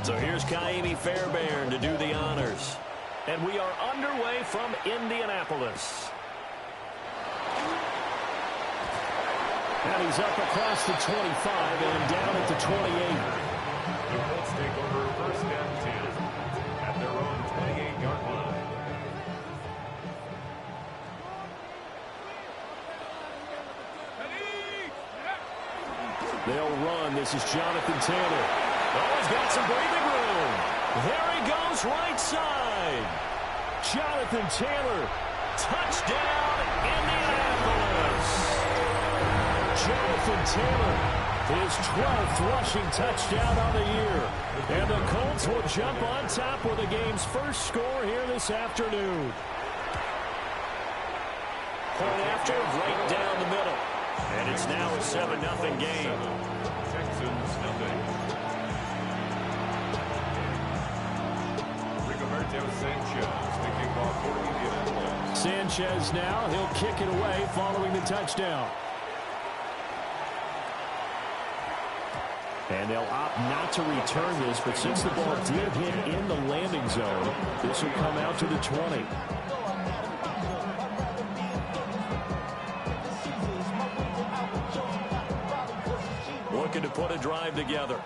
So here's Kaimi Fairbairn to do the honors. And we are underway from Indianapolis. And he's up across the 25 and down at the 28. The Colts take over first and 10 at their own 28-yard line. They'll run. This is Jonathan Taylor. Oh, he's got some breathing room. There he goes, right side. Jonathan Taylor, touchdown, Indianapolis. Jonathan Taylor, his 12th rushing touchdown on the year. And the Colts will jump on top with the game's first score here this afternoon. Point after, right down the middle. And it's now a 7-0 game. Texans nothing. Rigoberto Sanchez, the kickoff for Indianapolis. Sanchez now, he'll kick it away following the touchdown. And they'll opt not to return this, but since the ball did hit in the landing zone, this will come out to the 20. Looking to put a drive together.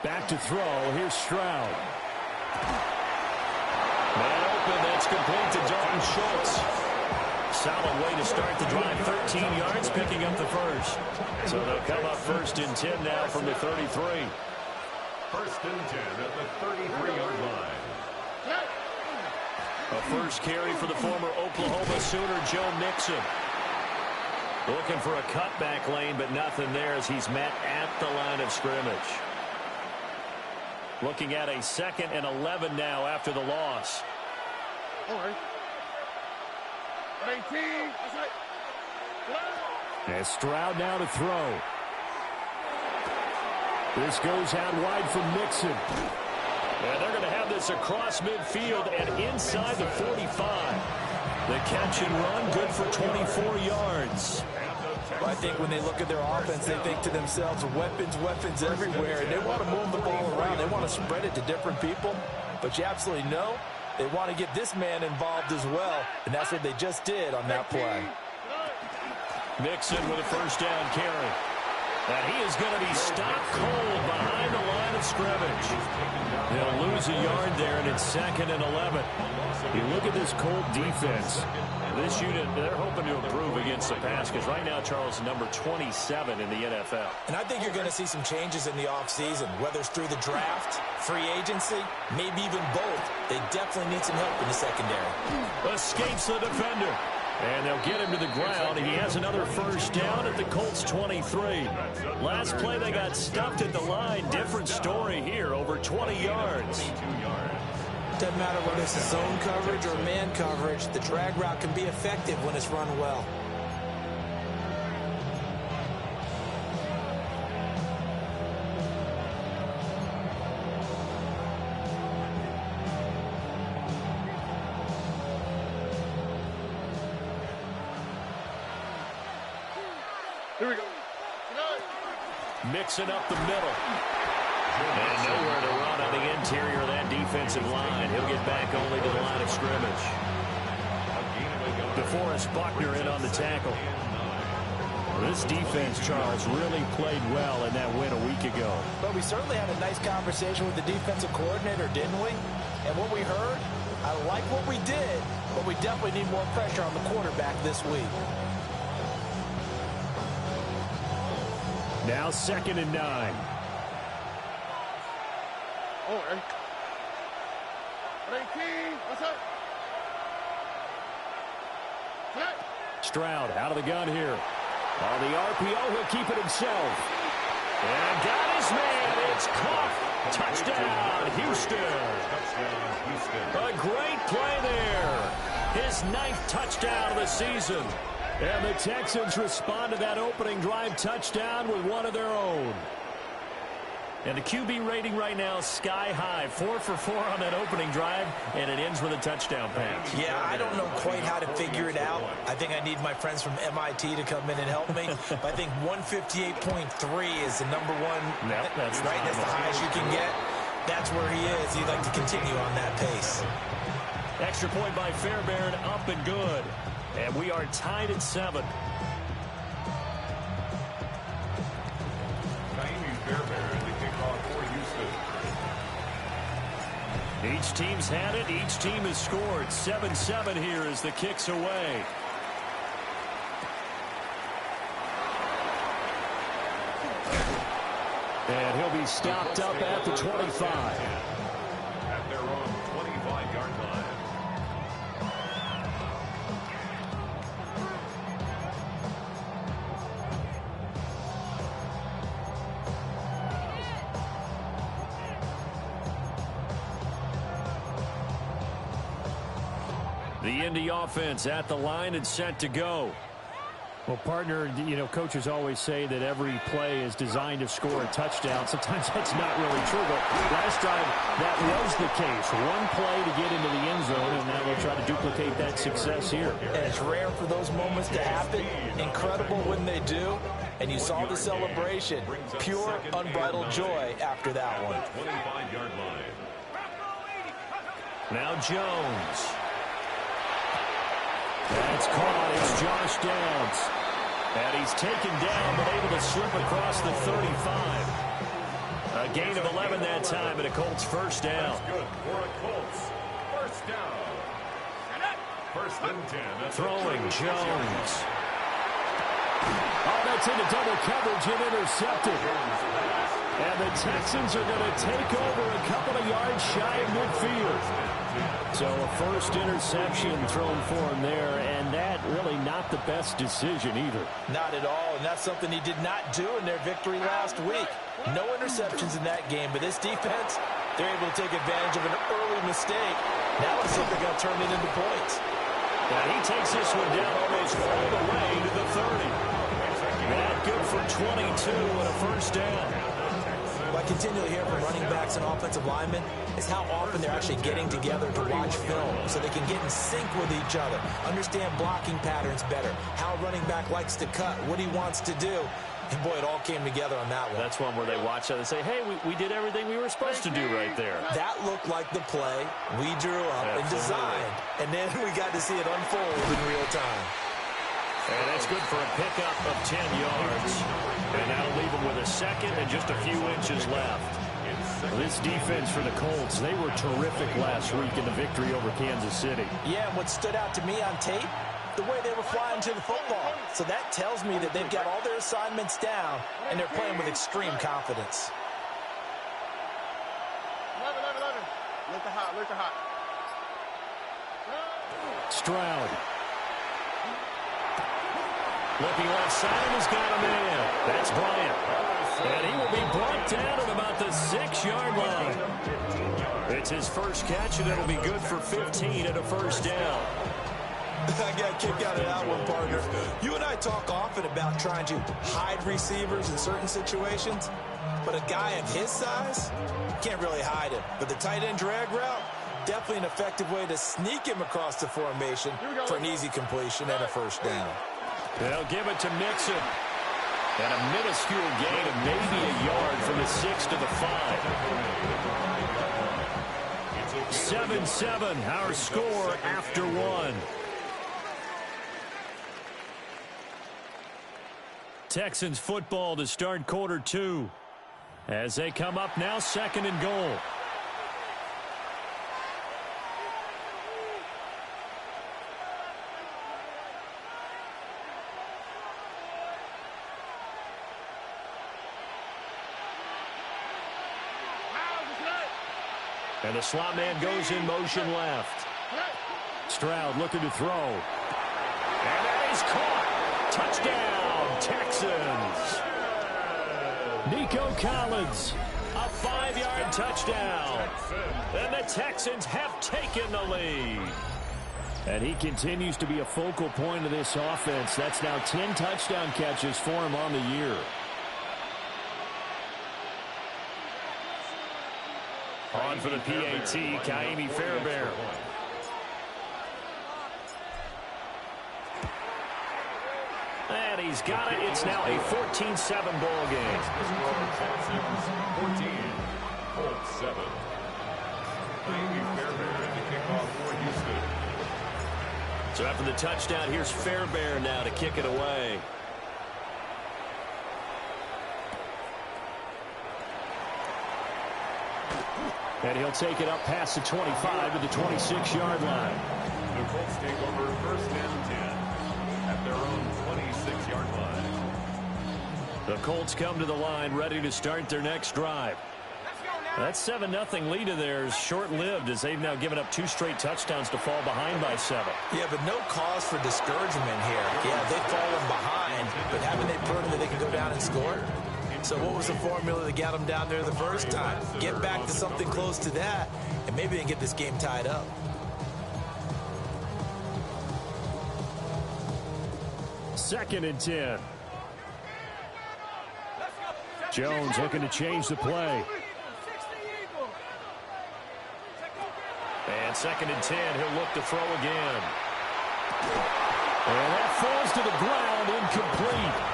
Back to throw. Here's Stroud. Man open. That's complete to Dalton Schultz. Solid way to start the drive. 13 yards, picking up the first. So they'll come up first and 10 now from the 33. First and 10 at the 33-yard line. A first carry for the former Oklahoma Sooner, Joe Mixon. Looking for a cutback lane, but nothing there as he's met at the line of scrimmage. Looking at a 2nd and 11 now after the loss. And Stroud now to throw. This goes out wide from Mixon. And they're going to have this across midfield and inside the 45. The catch and run, good for 24 yards. Well, I think when they look at their offense, they think to themselves, weapons everywhere. And they want to move the ball around. They want to spread it to different people. But you absolutely know they want to get this man involved as well. And that's what they just did on that play. Mixon with a first down carry. And he is going to be stopped cold behind the line of scrimmage. They'll lose a yard there, and it's 2nd and 11. You look at this Colt defense. This unit, they're hoping to improve against the pass because right now, Charles, number 27 in the NFL. And I think you're going to see some changes in the offseason, whether it's through the draft, free agency, maybe even both. They definitely need some help in the secondary. Escapes the defender. And they'll get him to the ground. He has another first down at the Colts 23. Last play, they got stuffed at the line. Different story here, over 20 yards. Doesn't matter whether it's a zone coverage or man coverage, the drag route can be effective when it's run well. Here we go. Mixing up the middle. And nowhere to run on the interior of that defensive line. He'll get back only to the line of scrimmage. DeForest Buckner in on the tackle. This defense, Charles, really played well in that win a week ago. But we certainly had a nice conversation with the defensive coordinator, didn't we? And what we heard, I like what we did, but we definitely need more pressure on the quarterback this week. Now 2nd and 9. Stroud out of the gun here. On the RPO, he'll keep it himself. And got his man. It's caught. Touchdown, Houston. A great play there. His 9th touchdown of the season. And the Texans respond to that opening drive touchdown with one of their own. And the QB rating right now, sky high. 4 for 4 on that opening drive, and it ends with a touchdown pass. Yeah, I don't know quite how to figure it out. I think I need my friends from MIT to come in and help me. But I think 158.3 is the number one. Yep, that's right. That's the highest you can get. That's where he is. He'd like to continue on that pace. Extra point by Fairbairn, up and good. And we are tied at 7. Each team's had it. Each team has scored. 7-7 here as the kick's away. And he'll be stopped up at the 25. At their own 25-yard line. The Indy offense at the line and set to go. Well, partner, you know, coaches always say that every play is designed to score a touchdown. Sometimes that's not really true, but last drive, that was the case. One play to get into the end zone, and now they'll try to duplicate that success here. And it's rare for those moments to happen. Incredible when they do. And you saw the celebration. Pure, unbridled joy after that one. 25-yard line. Now Jones. That's caught. It's Josh Downs. And he's taken down, but able to slip across the 35. A gain of 11 that time, and a Colts first down. That's good for a Colts first down. First and 10. Throwing Jones. Oh, that's into double coverage and intercepted. And the Texans are going to take over a couple of yards shy of midfield. So a first interception thrown for him there, and that really not the best decision either. Not at all, and that's something he did not do in their victory last week. No interceptions in that game, but this defense, they're able to take advantage of an early mistake. Now let's see if they're going to turn it into points. And he takes this one down almost all the way to the 30. That good for 22 and a first down. What I continually hear from running backs and offensive linemen is how often they're actually getting together to watch film so they can get in sync with each other, understand blocking patterns better, how a running back likes to cut, what he wants to do. And, boy, it all came together on that one. That's one where they watch out and say, hey, we did everything we were supposed to do right there. That looked like the play we drew up and designed. And then we got to see it unfold in real time. And that's good for a pickup of 10 yards. And that'll leave them with a second and just a few inches left. This defense for the Colts, they were terrific last week in the victory over Kansas City. Yeah, and what stood out to me on tape, the way they were flying to the football. So that tells me that they've got all their assignments down, and they're playing with extreme confidence. 11. Look hot. Stroud. Looking left side, and he's got a man. That's Bryant. And he will be brought down at about the 6-yard line. It's his first catch, and it'll be good for 15 and a first down. I got a kick out of that one, partner. You and I talk often about trying to hide receivers in certain situations, but a guy of his size, can't really hide him. But the tight end drag route, definitely an effective way to sneak him across the formation for an easy completion and a first down. They'll give it to Mixon. And a minuscule gain of maybe a yard from the 6 to the 5. 7-7, our score after one. Texans football to start quarter 2. As they come up now, 2nd and goal. And the slot man goes in motion left. Stroud looking to throw. And that is caught. Touchdown, Texans. Nico Collins, a 5-yard touchdown. And the Texans have taken the lead. And he continues to be a focal point of this offense. That's now 10 touchdown catches for him on the year. On for the PAT, Kaimi Fairbairn. And he's got it. It's now a 14-7 ball game. Texans 14, Colts 7. Kaimi Fairbairn to kick off for Houston. So after the touchdown, here's Fairbairn now to kick it away. And he'll take it up past the 25 to the 26-yard line. The Colts take over first and 10 at their own 26-yard line. The Colts come to the line ready to start their next drive. That 7-0 lead of theirs short-lived as they've now given up 2 straight touchdowns to fall behind by 7. Yeah, but no cause for discouragement here. Yeah, they've fallen behind, but haven't they proven that they can go down and score? So what was the formula that got them down there the first time? Get back to something close to that, and maybe they can get this game tied up. Second and 10. Jones looking to change the play. And second and 10, he'll look to throw again. And that falls to the ground, incomplete.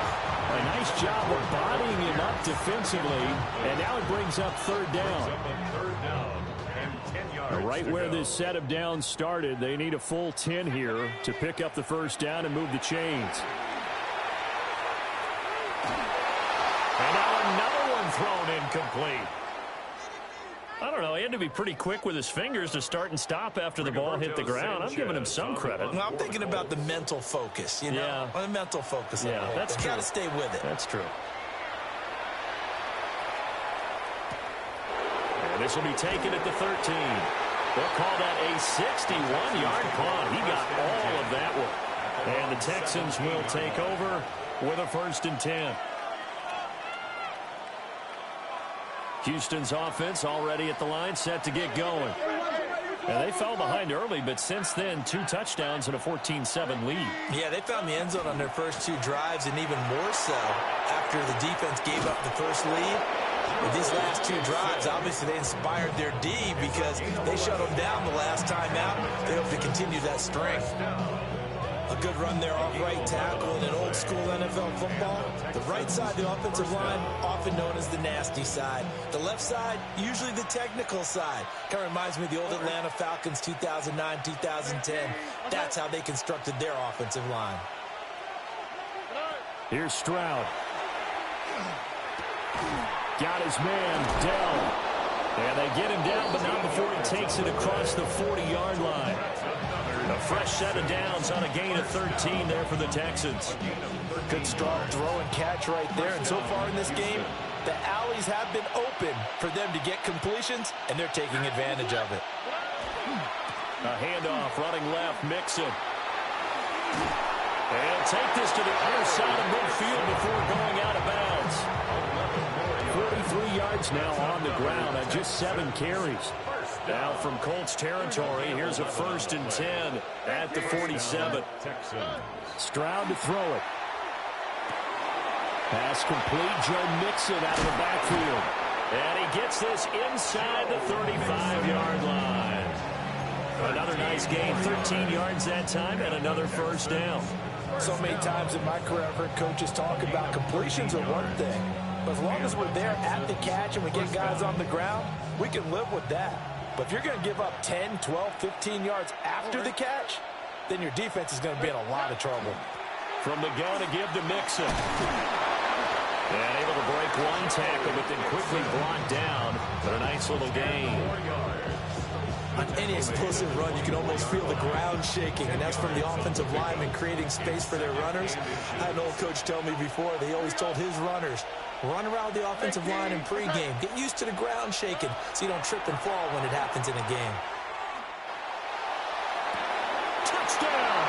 A nice job of bodying him up defensively, and now it brings up third down. Right where this set of downs started, they need a full 10 here to pick up the first down and move the chains. And now another one thrown incomplete. I don't know, he had to be pretty quick with his fingers to start and stop after the ball hit the ground. I'm giving him some credit. Well, I'm thinking about the mental focus, you know? Yeah. The mental focus. Yeah, that's true. Got to stay with it. That's true. And this will be taken at the 13. They'll call that a 61-yard punt. He got all of that one. And the Texans will take over with a first and 10. Houston's offense already at the line, set to get going. And they fell behind early, but since then, 2 touchdowns and a 14-7 lead. Yeah, they found the end zone on their first 2 drives, and even more so after the defense gave up the first lead. But these last 2 drives, obviously they inspired their D because they shut them down the last time out. They hope to continue that strength. A good run there off right tackle in an old-school NFL football. The right side of the offensive line, often known as the nasty side. The left side, usually the technical side. Kind of reminds me of the old Atlanta Falcons 2009-2010. That's how they constructed their offensive line. Here's Stroud. Got his man, Dell. And they get him down, but not before he takes it across the 40-yard line. A fresh set of downs on a gain of 13 there for the Texans. Good strong throw and catch right there. And so far in this game, the alleys have been open for them to get completions, and they're taking advantage of it. A handoff running left, Mixon. And he'll take this to the other side of midfield before going out of bounds. 43 yards now on the ground on just 7 carries. Now from Colts territory, here's a first and 10 at the 47. Stroud to throw it. Pass complete. Joe Mixon out of the backfield. And he gets this inside the 35-yard line. Another nice gain, 13 yards that time, and another first down. So many times in my career, I've heard coaches talk about completions are one thing. But as long as we're there at the catch and we get guys on the ground, we can live with that. But if you're going to give up 10, 12, 15 yards after the catch, then your defense is going to be in a lot of trouble. From the gun to give to Mixon. And able to break one tackle, but then quickly brought down. But a nice little gain. On any explosive run, you can almost feel the ground shaking, and that's from the offensive linemen creating space for their runners. I had an old coach tell me before, they always told his runners, run around the offensive line in pregame. Get used to the ground shaking so you don't trip and fall when it happens in a game. Touchdown!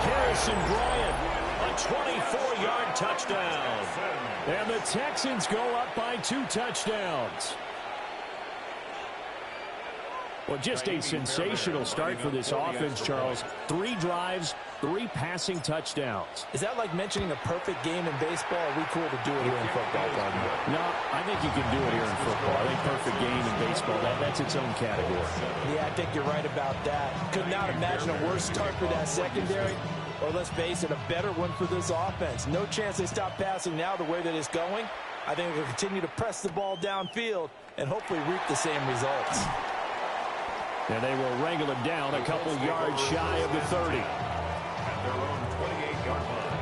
Harrison Bryant, a 24-yard touchdown. And the Texans go up by 2 touchdowns. Well, just a sensational start for this offense, Charles. 3 drives, 3 passing touchdowns. Is that like mentioning a perfect game in baseball? Or are we cool to do it here in football, Gardner? No, I think you can do it here in football. I think perfect game in baseball, that's its own category. Yeah, I think you're right about that. Could not imagine a worse start for that secondary. Or let's face it, a better one for this offense. No chance they stop passing now the way that it's going. I think we'll continue to press the ball downfield and hopefully reap the same results. And they will wrangle it down a couple yards shy of the 30. At their own 28-yard line.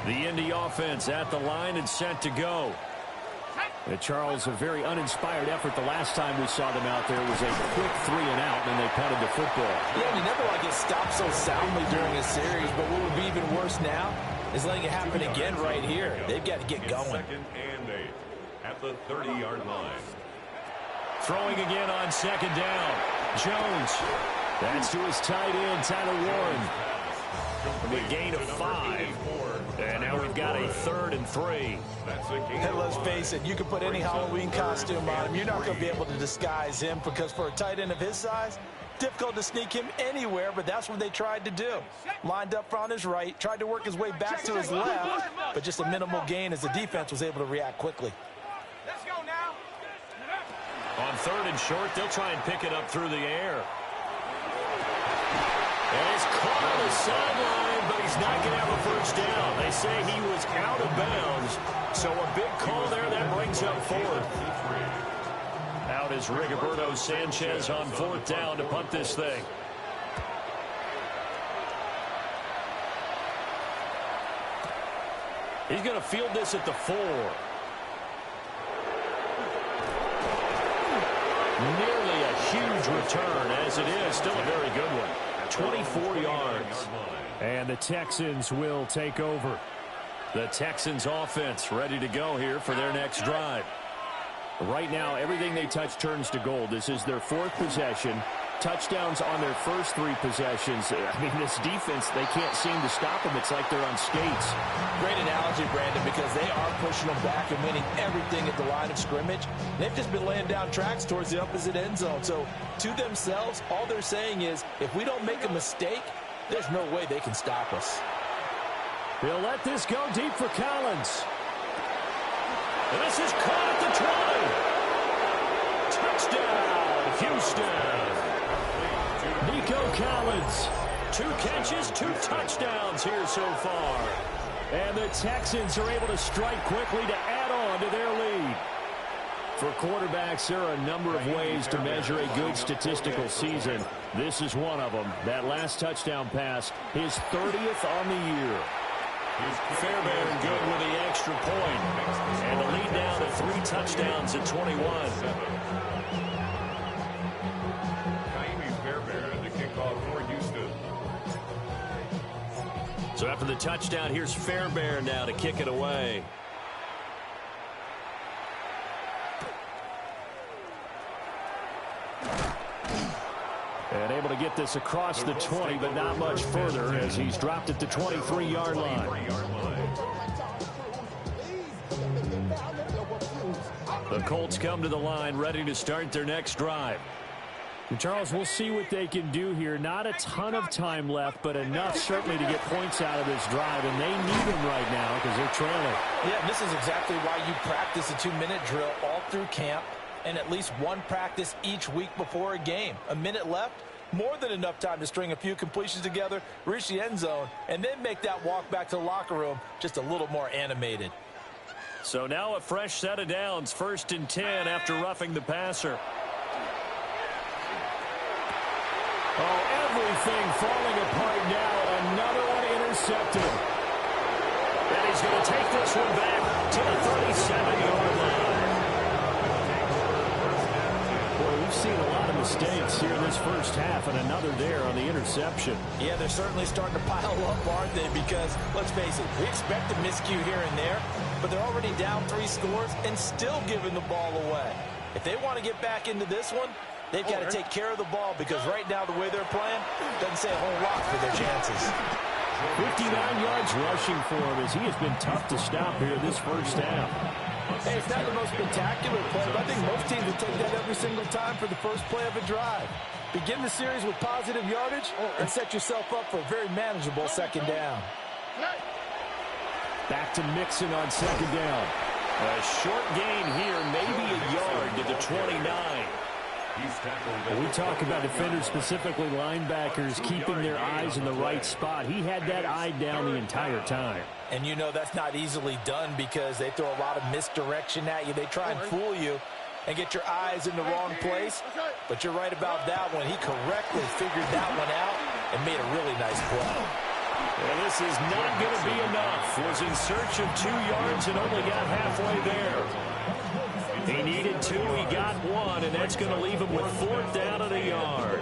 The Indy offense at the line and set to go. And Charles, a very uninspired effort the last time we saw them out there was a quick 3 and out, and they punted the football. Yeah, you never want to get stopped so soundly during a series, but what would be even worse now is letting it happen again right here. They've got to get going. 2nd and 8 at the 30-yard line. Throwing again on 2nd down. Jones. That's to his tight end, Tyler Warren. A gain of 5. And now we've got a 3rd and 3. Hey, let's face it, you can put any Halloween costume on him. You're not going to be able to disguise him because for a tight end of his size, difficult to sneak him anywhere, but that's what they tried to do. Lined up on his right, tried to work his way back to his left, but just a minimal gain as the defense was able to react quickly. Let's go now. On 3rd and short, they'll try and pick it up through the air. And it's caught on the sideline, but he's not going to have a first down. They say he was out of bounds, so a big call there that brings up 4th. Out is Rigoberto Sanchez on 4th down to punt this thing. He's going to field this at the 4. Nearly a huge return, as it is. Still a very good one. 24 yards. And the Texans will take over. The Texans offense ready to go here for their next drive. Right now, everything they touch turns to gold. This is their 4th possession. Touchdowns on their first 3 possessions. I mean, this defense, they can't seem to stop them. It's like they're on skates. Great analogy, Brandon, because they are pushing them back and winning everything at the line of scrimmage. They've just been laying down tracks towards the opposite end zone. So, to themselves, all they're saying is, if we don't make a mistake, there's no way they can stop us. He'll let this go deep for Collins. And this is caught at the 20. Touchdown, Houston. Nico Collins. 2 catches, 2 touchdowns here so far. And the Texans are able to strike quickly to add on to their lead. For quarterbacks, there are a number of ways to measure a good statistical season. This is one of them. That last touchdown pass, his 30th on the year. Fairbairn good with the extra point. And the lead down to 3 touchdowns at 21. Fairbairn to kick off for Houston. So after the touchdown, here's Fairbairn now to kick it away. And able to get this across the 20, but not much further as he's dropped at the 23-yard line. The Colts come to the line ready to start their next drive. And Charles, we'll see what they can do here. Not a ton of time left, but enough certainly to get points out of this drive, and they need them right now because they're trailing. Yeah, and this is exactly why you practice a 2-minute drill all through camp and at least one practice each week before a game. A minute left, more than enough time to string a few completions together, reach the end zone, and then make that walk back to the locker room just a little more animated. So now a fresh set of downs, 1st and 10 after roughing the passer. Oh, everything falling apart now. Another one intercepted. And he's going to take this one back to the 37-yard line. Boy, we've seen a lot of mistakes here in this first half, and another there on the interception. Yeah, they're certainly starting to pile up, aren't they? Because, let's face it, we expect a miscue here and there, but they're already down 3 scores and still giving the ball away. If they want to get back into this one, they've got to take care of the ball because right now the way they're playing doesn't say a whole lot for their chances. 59 yards rushing for him as he has been tough to stop here this first half. Hey, it's not the most spectacular play, but I think most teams will take that every single time for the first play of a drive. Begin the series with positive yardage and set yourself up for a very manageable second down. Back to Mixon on second down. A short gain here, maybe a yard to the 29. We talk about defenders, specifically linebackers, keeping their eyes in the right spot. He had that eye down the entire time. And you know that's not easily done because they throw a lot of misdirection at you. They try and fool you and get your eyes in the wrong place. But you're right about that one. He correctly figured that one out and made a really nice play. Well, this is not going to be enough. Was in search of 2 yards and only got halfway there. He needed 2, he got 1, and that's going to leave him with 4th down and a yard.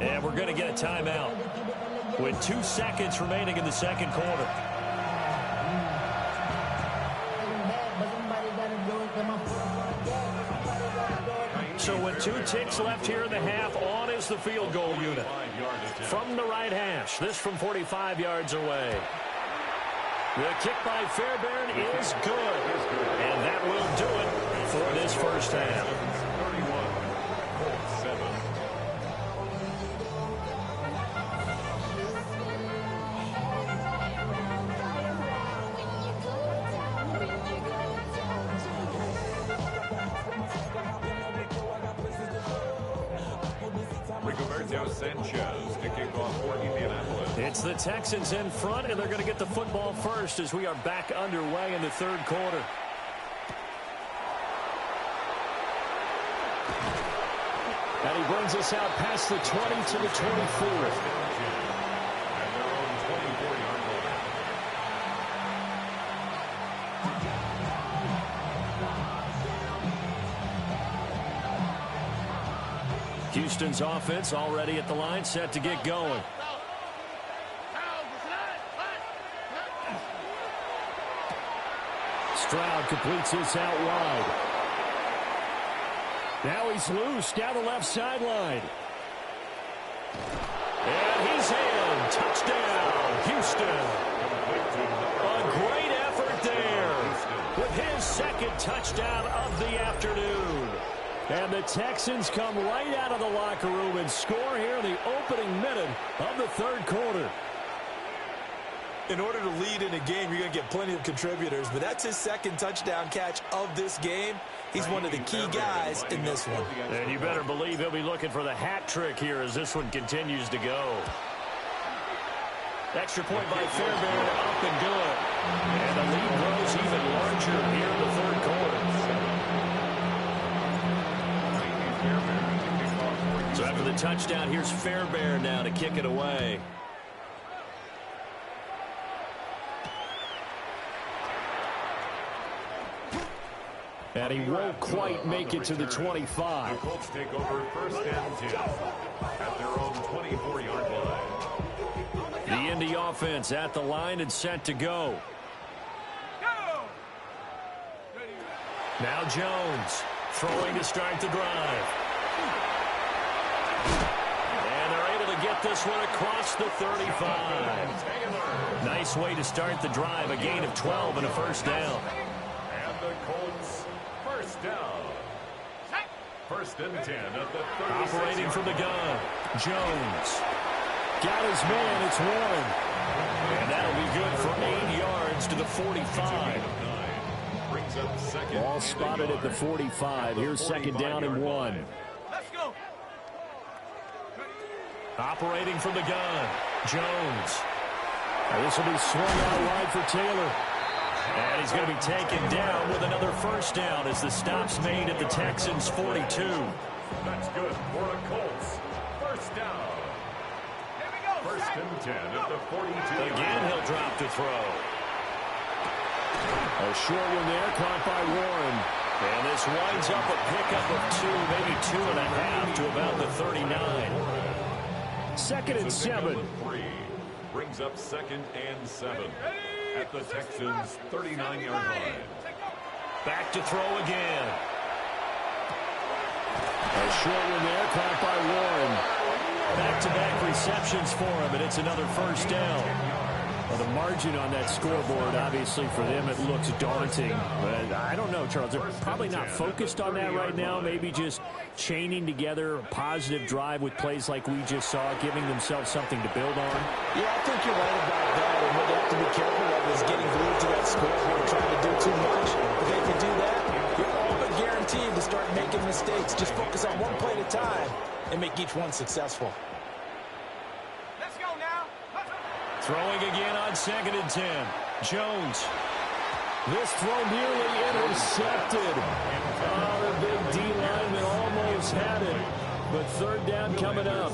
And we're going to get a timeout with 2 seconds remaining in the second quarter. So with 2 ticks left here in the half, on is the field goal unit. From the right hash, this from 45 yards away. The kick by Fairbairn is good. And that will do it for this first half. 31, Colts 7. Sanchez to kick off for Indianapolis. It's the Texans in front, and they're going to get the football first as we are back underway in the third quarter. And he brings us out past the 20 to the 24. At their own 24-yard line. Houston's offense already at the line, set to get going. Stroud completes this out wide. Now he's loose down the left sideline. And he's in. Touchdown, Houston. A great effort there with his second touchdown of the afternoon. And the Texans come right out of the locker room and score here in the opening minute of the third quarter. In order to lead in a game, you're going to get plenty of contributors, but that's his second touchdown catch of this game. He's one of the key guys in this one. And you better believe he'll be looking for the hat trick here as this one continues to go. Extra point by Fairbairn, up and good. And the lead grows even larger here in the third quarter. So after the touchdown, here's Fairbairn now to kick it away. And he won't quite make it to the 25. The Colts take over first and 10 at their own 24-yard line. The Indy offense at the line and set to go. Now Jones throwing to start the drive. And they're able to get this one across the 35. Nice way to start the drive, a gain of 12 and a first down. And the Colts first down. First and 10 at the 36. Operating from the gun, Jones. Got his man, it's one. And that'll be good for 8 yards to the 45. Brings up second. Ball spotted at the 45. Here's second down and 1. Let's go. Operating from the gun, Jones. This will be swung out wide for Taylor. And he's going to be taken down with another first down as the stop's made at the Texans' 42. That's good for the Colts. First down. First and 10 at the 42. Again, he'll drop to throw. A short one there, caught by Warren. And this winds up a pickup of 2, maybe 2.5 to about the 39. Second and 7. 3 brings up second and 7 at the Texans' 39-yard line. Back to throw again. A short one there, caught by Warren. Back-to-back receptions for him, and it's another first down. Well, the margin on that scoreboard, obviously, for them, it looks daunting. But I don't know, Charles. They're probably not focused on that right now. Maybe just chaining together a positive drive with plays like we just saw, giving themselves something to build on. Yeah, I think you're right about that. And what they have to be careful of is getting glued to that scoreboard, trying to do too much. If they can do that, you're all but guaranteed to start making mistakes. Just focus on one play at a time and make each one successful. Throwing again on 2nd and 10. Jones. This throw nearly intercepted. Oh, the big D lineman almost had it. But 3rd down coming up.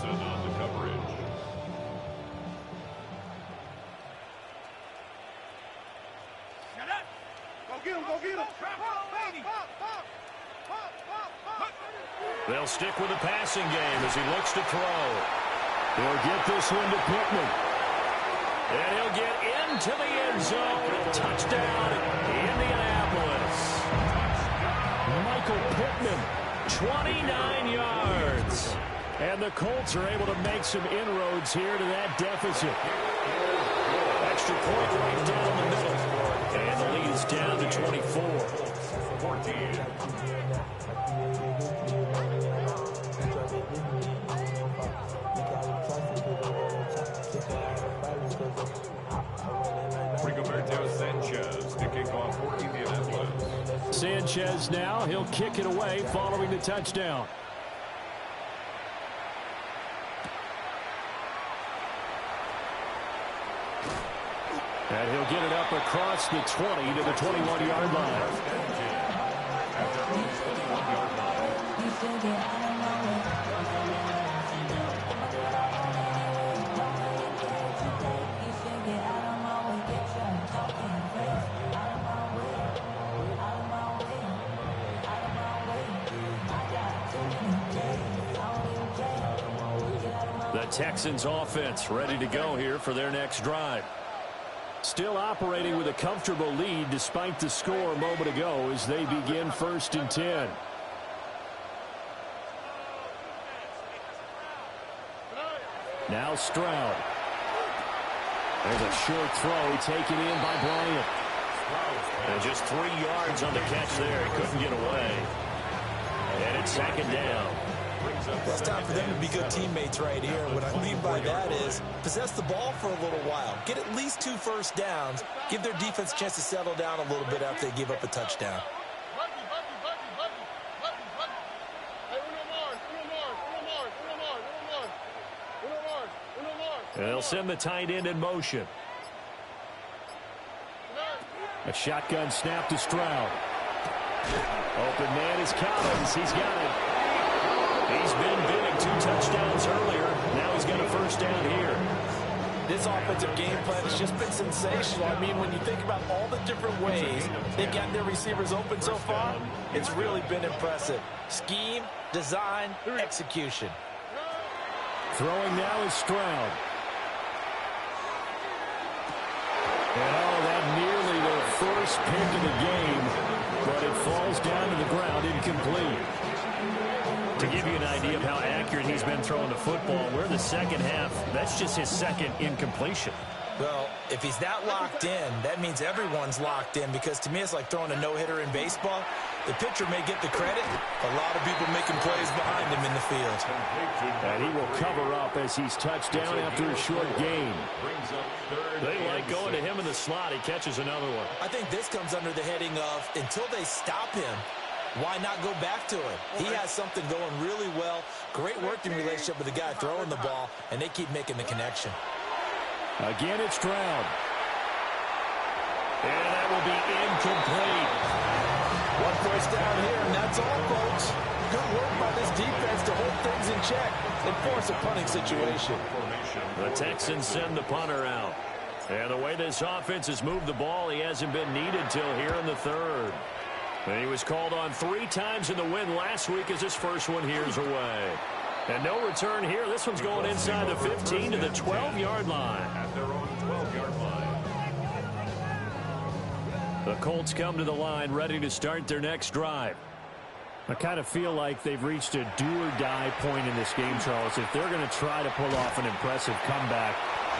They'll stick with the passing game as he looks to throw. They'll get this one to Pittman. And he'll get into the end zone. Touchdown, Indianapolis. Michael Pittman, 29 yards. And the Colts are able to make some inroads here to that deficit. Extra point right down the middle. And the lead is down to 24. 14. Sanchez to kick off for Indianapolis. Sanchez now, he'll kick it away following the touchdown. And he'll get it up across the 20 to the 21-yard line. The Texans offense ready to go here for their next drive. Still operating with a comfortable lead despite the score a moment ago as they begin 1st and 10. Now Stroud. There's a short throw taken in by Bryant. And just 3 yards on the catch there. He couldn't get away. And it's 2nd down. Well, it's time for them to be good teammates right here. What I mean by that is possess the ball for a little while. Get at least 2 first downs. Give their defense a chance to settle down a little bit after they give up a touchdown. And they'll send the tight end in motion. A shotgun snap to Stroud. Open man is Collins. He's got it. He's been big. 2 touchdowns earlier. Now he's got a 1st down here. This offensive game plan has just been sensational. I mean, when you think about all the different ways they've gotten their receivers open so far, it's really been impressive. Scheme, design, execution. Throwing now is Stroud. And oh, that nearly the first pick of the game, but it falls down to the ground incomplete. To give you an idea of how accurate he's been throwing the football, we're in the second half. That's just his 2nd incompletion. Well, if he's that locked in, that means everyone's locked in, because to me it's like throwing a no-hitter in baseball. The pitcher may get the credit, a lot of people making plays behind him in the field. And he will cover up as he's touched down after a short gain. They like going to him in the slot. He catches another one. I think this comes under the heading of, until they stop him, why not go back to him? He has something going really well. Great working relationship with the guy throwing the ball, and they keep making the connection. Again, it's Stroud. And that will be incomplete. 1 first down here, and that's all, folks. Good work by this defense to hold things in check and force a punting situation. The Texans send the punter out. And the way this offense has moved the ball, he hasn't been needed till here in the 3rd. And he was called on 3 times in the win last week as his first one here's away. And no return here. This one's going inside the 15 to the 12-yard line. At their own 12-yard line. The Colts come to the line ready to start their next drive. I kind of feel like they've reached a do-or-die point in this game, Charles. If they're going to try to pull off an impressive comeback,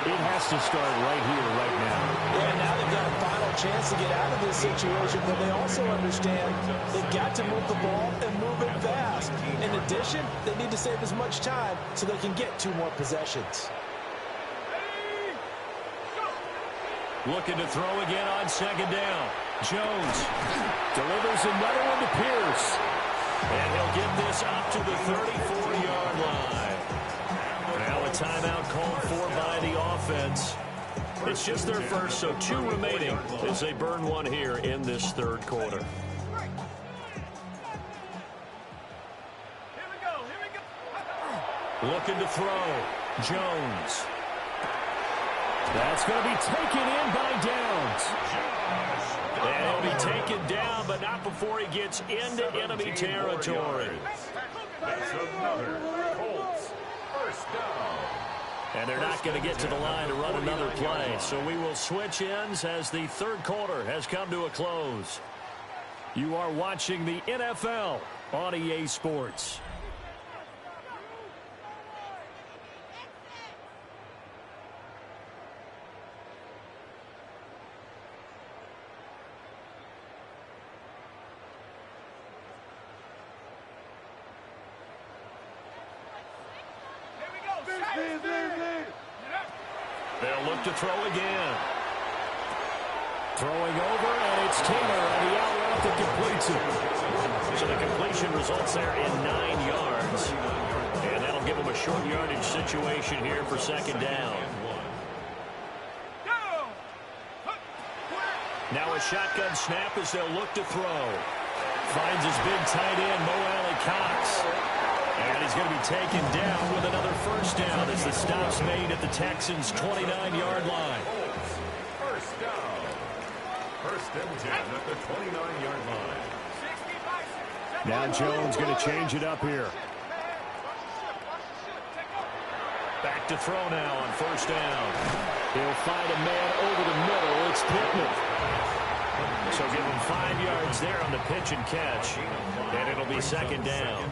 It has to start right here, right now. Yeah, now they've got a final chance to get out of this situation, but they also understand they've got to move the ball and move it fast. In addition, they need to save as much time so they can get 2 more possessions. Looking to throw again on second down. Jones delivers another one to Pierce. And he'll get this up to the 34-yard line. Now a timeout called for by the offense. It's just their first, so 2 remaining as they burn one here in this third quarter. Looking to throw. Jones. That's going to be taken in by Downs. And he'll be taken down, but not before he gets into enemy territory. That's another Colts first down. And they're not going to get to the line to run another play. So we will switch ends as the third quarter has come to a close. You are watching the NFL on EA Sports. They'll look to throw again. Throwing over, and it's Taylor on the out route that completes it. So the completion results there in 9 yards. And that'll give them a short yardage situation here for second down. Now a shotgun snap as they'll look to throw. Finds his big tight end, Mo Alley-Cox. And he's going to be taken down with another first down as the stop's made at the Texans' 29-yard line. First down. First and 10 at the 29-yard line. Now Jones going to change it up here. Back to throw now on first down. He'll find a man over the middle. It's Pittman. So give him 5 yards there on the pitch and catch. And it'll be second down.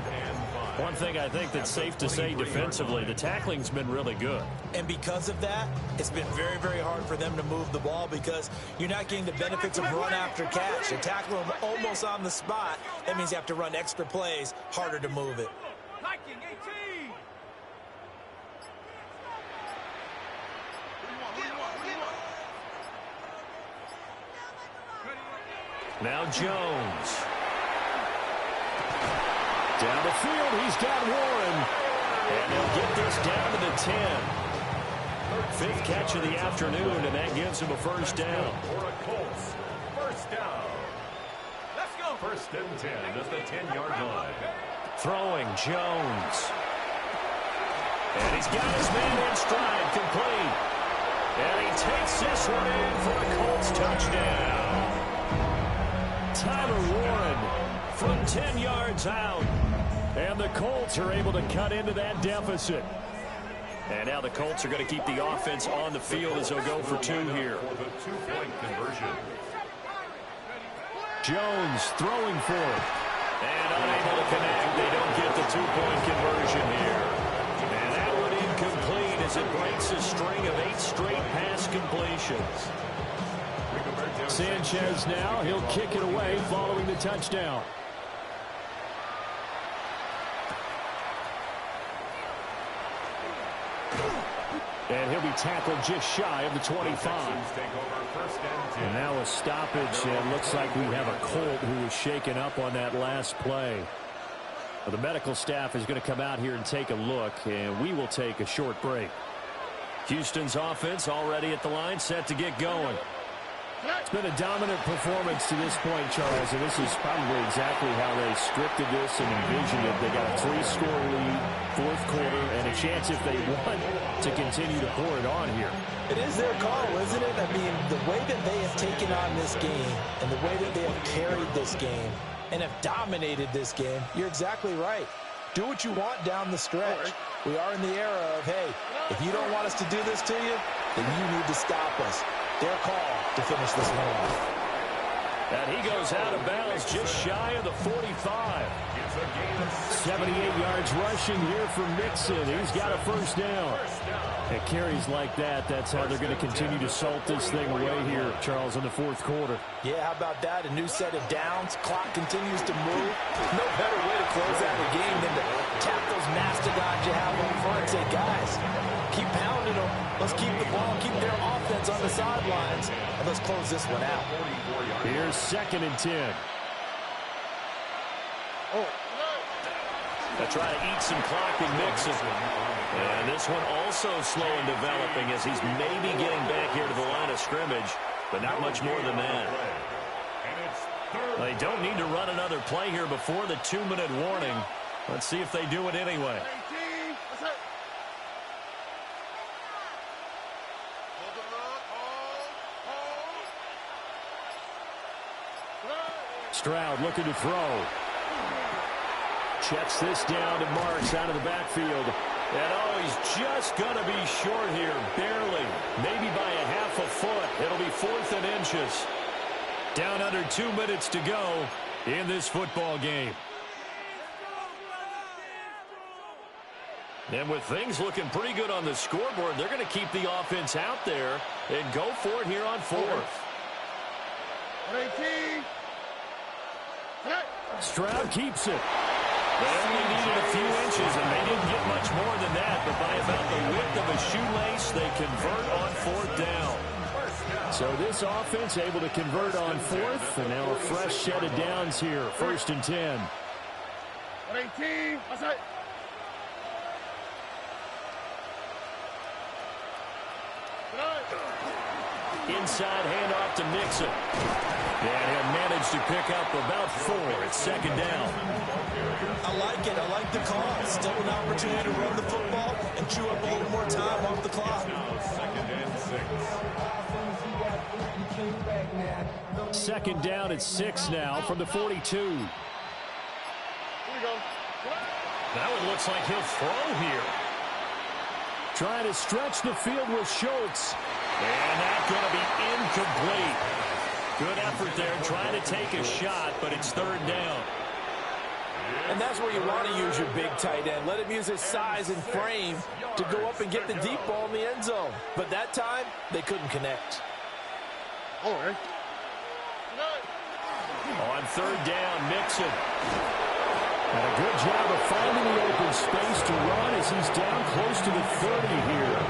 One thing I think that's safe to say defensively, the tackling's been really good. And because of that, it's been very, very hard for them to move the ball because you're not getting the benefits of run after catch. They tackle them almost on the spot. That means you have to run extra plays, harder to move it. Now Jones. Down the field, he's got Warren. And they'll get this down to the 10. 5th catch of the afternoon, and that gives him a first down. For the Colts, first down. Let's go. First and 10 at the 10-yard line. Throwing, Jones. And he's got his man in stride, complete. And he takes this one in for a Colts touchdown. Tyler Warren from 10 yards out. And the Colts are able to cut into that deficit. And now the Colts are going to keep the offense on the field as they'll go for 2 here. For the 2-point conversion. Jones throwing for it. And unable to connect. They don't get the 2-point conversion here. And that one incomplete as it breaks a string of 8 straight pass completions. Sanchez now, he'll kick it away following the touchdown. And he'll be tackled just shy of the 25. And now a stoppage, and looks like we have a Colt who was shaken up on that last play. Well, the medical staff is going to come out here and take a look, and we will take a short break. Houston's offense already at the line, set to get going. It's been a dominant performance to this point, Charles, and this is probably exactly how they scripted this and envisioned it. They got a 3-score lead, 4th quarter, and a chance if they want to continue to pour it on here. It is their call, isn't it? I mean, the way that they have taken on this game and the way that they have carried this game and have dominated this game, you're exactly right. Do what you want down the stretch. We are in the era of, hey, if you don't want us to do this to you, then you need to stop us. Their call to finish this one off. And he goes out of bounds just shy of the 45. 78 yards rushing here from Mixon. He's got a first down. At carries like that, that's how they're going to continue to salt this thing away here, Charles, in the fourth quarter. Yeah, how about that? A new set of downs. Clock continues to move. No better way to close out a game than to tap those mastodons you have up front and say, guys, keep pounding them. Let's keep the ball, keep their offense on the sidelines, and let's close this one out. Here's 2nd and 10. They'll try to eat some clock and mix it. And this one also slow in developing as he's maybe getting back here to the line of scrimmage, but not much more than that. They don't need to run another play here before the 2-minute warning. Let's see if they do it anyway. Stroud looking to throw. Checks this down to Marks out of the backfield. And oh, he's just going to be short here, barely. Maybe by a half a foot. It'll be 4th and inches. Down under 2 minutes to go in this football game. And with things looking pretty good on the scoreboard, they're going to keep the offense out there and go for it here on 4th. Stroud keeps it. They only needed a few inches, and they didn't get much more than that. But by about the width of a shoelace, they convert on 4th down. So this offense able to convert on 4th, and now a fresh set of downs here. 1st and 10. Inside handoff to Mixon. And he'll manage to pick up about 4. It's 2nd down. I like it. I like the call. Still an opportunity to run the football and chew up a little more time off the clock. 2nd down at 6 now from the 42. That one looks like he'll throw here. Trying to stretch the field with Schultz. And that's going to be incomplete. Good effort there trying to take a shot, but it's 3rd down. And that's where you want to use your big tight end. Let him use his size and frame to go up and get the deep ball in the end zone. But that time, they couldn't connect. On 3rd down, Mixon. And a good job of finding the open space to run as he's down close to the 30 here.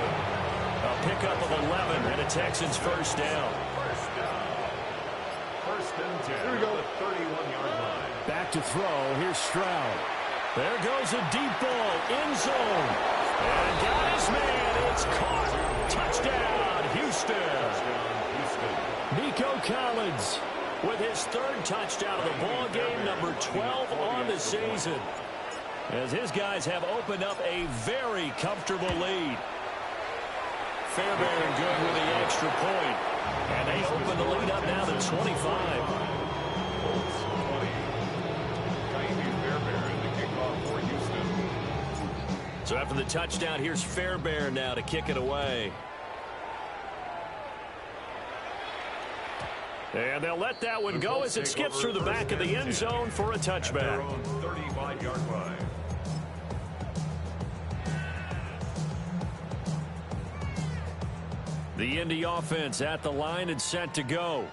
A pickup of 11 and a Texans first down. 1st and 10. Here we go. The 31-yard line. Back to throw. Here's Stroud. There goes a deep ball in zone. And got his man. It's caught. Touchdown, Houston. Nico Collins with his 3rd touchdown of the ball game, number 12 on the season. As his guys have opened up a very comfortable lead. Fairbairn good with the extra point. And they open the lead up now to 25. So after the touchdown, here's Fairbairn now to kick it away. And they'll let that one go as it skips through the back of the end zone for a touchback. 35-yard line. The Indy offense at the line and set to go.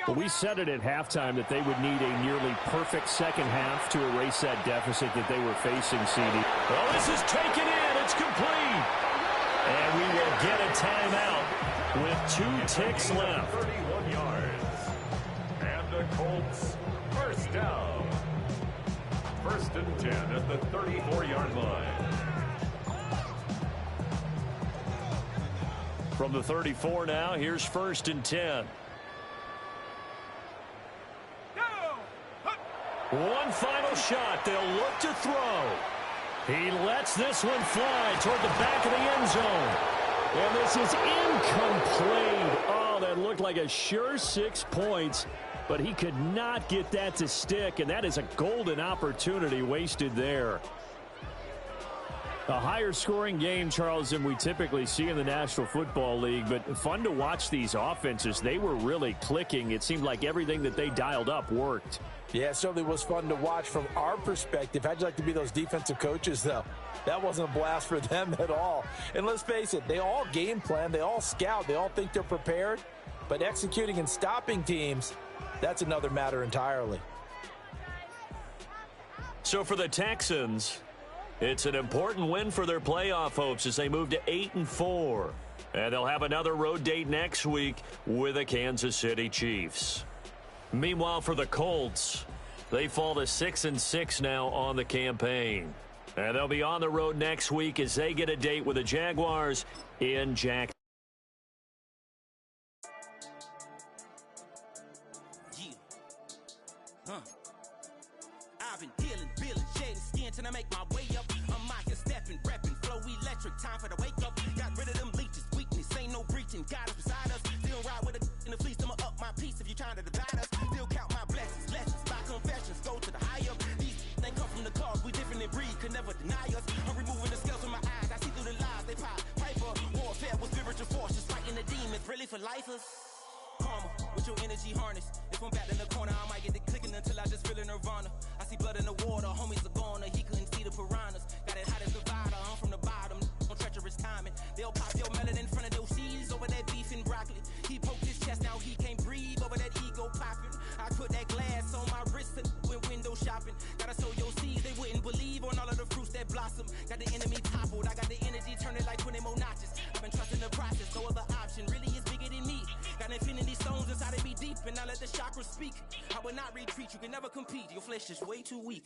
Well, we said it at halftime that they would need a nearly perfect second half to erase that deficit that they were facing, CD. Well, this is taken in. It's complete. And we will get a timeout with 2 ticks left. 31 yards. And the Colts first down. 1st and 10 at the 34-yard line. From the 34 now, here's 1st and 10. One final shot. They'll look to throw. He lets this one fly toward the back of the end zone. And this is incomplete. Oh, that looked like a sure 6 points, but he could not get that to stick, and that is a golden opportunity wasted there. A higher scoring game, Charles, than we typically see in the National Football League, but fun to watch these offenses. They were really clicking. It seemed like everything that they dialed up worked. Yeah, it certainly was fun to watch from our perspective. How'd you like to be those defensive coaches, though? That wasn't a blast for them at all. And let's face it, they all game plan, they all scout, they all think they're prepared, but executing and stopping teams, that's another matter entirely. So for the Texans, it's an important win for their playoff hopes as they move to 8-4. And they'll have another road date next week with the Kansas City Chiefs. Meanwhile, for the Colts, they fall to 6-6 now on the campaign. And they'll be on the road next week as they get a date with the Jaguars in Jacksonville. I've been dealing, feeling, shading skin till I make my way up. I'm mocking, stepping, repping, flow electric, time for the wake up. Got rid of them leeches, weakness, ain't no breaching. God is beside us, still ride with a in the fleece, I'ma up my piece if you trying to divide us. Still count my blessings, lessons, by confessions, go to the high up. These they come from the cause, we different in breed, could never deny us. I'm removing the scales from my eyes, I see through the lies, they pop, piper. Warfare with spiritual force, just fighting the demons, really for lifers. Karma, with your energy harness. If I'm back in the corner, I might get it clicking until I just feel a nirvana. I see blood in the water, homies are gone, he couldn't see the piranhas. Got it hot as Nevada, I'm from the bottom, on treacherous timing. They'll pop your melon in front of those seeds over that beef and broccoli. He poked his chest, now he can't breathe over that ego popping. I put that glass on my wrist and went window shopping. Gotta sow your seeds, they wouldn't believe on all of the fruits that blossom. Got the enemy toppled, I got the energy turning like 20 more notches. I've been trusting the process, no other option really is bigger than me. Got infinity stones inside of me deep, and I let the chakras speak. I will not retreat, you can never compete, your flesh is way too weak.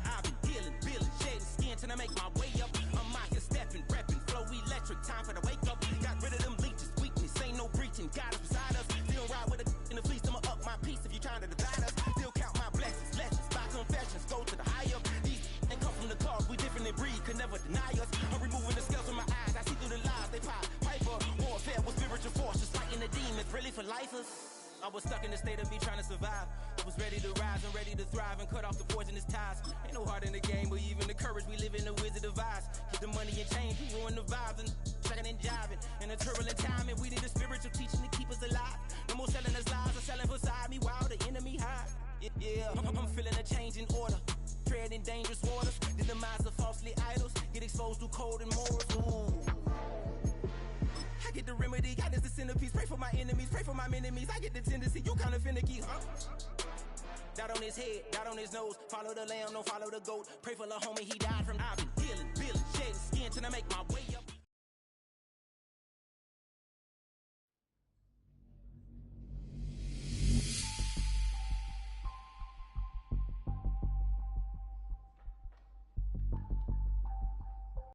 I've been dealing, feeling, shading skin till I make my way up. I'm mocking, stepping, repping, flow electric, time for the wake up. Got rid of them leeches, weakness, ain't no breaching, God is beside us. Still ride with a in the fleece, I'ma up my piece if you trying to divide us. Still count my blessings, lessons, by confessions, go to the high up. These ain't come from the cause, we different in breed, could never deny us. I'm removing the scales from my eyes, I see through the lies, they pop, piper. Warfare with spiritual force, just fighting the demons, really for lifers. I was stuck in the state of me trying to survive. I was ready to rise and ready to thrive and cut off the poisonous ties. Ain't no heart in the game, but even the courage we live in the wizard of Oz. Get the money and change, we ruin the vibes and checking and jiving. In a turbulent time, and we need a spiritual teaching to keep us alive. No more selling us lies or selling beside me while the enemy hide. Yeah, I'm feeling a change in order. Treading dangerous waters, the demise of falsely idols. Get exposed to cold and morals. Ooh. I get the remedy, God is the centerpiece. Pray for my enemies, pray for my enemies. I get the tendency, you kinda finicky, huh? Dot on his head, dot on his nose. Follow the lamb, don't follow the goat. Pray for the homie, he died from. I've been healing, feeling, shedding skin till I make my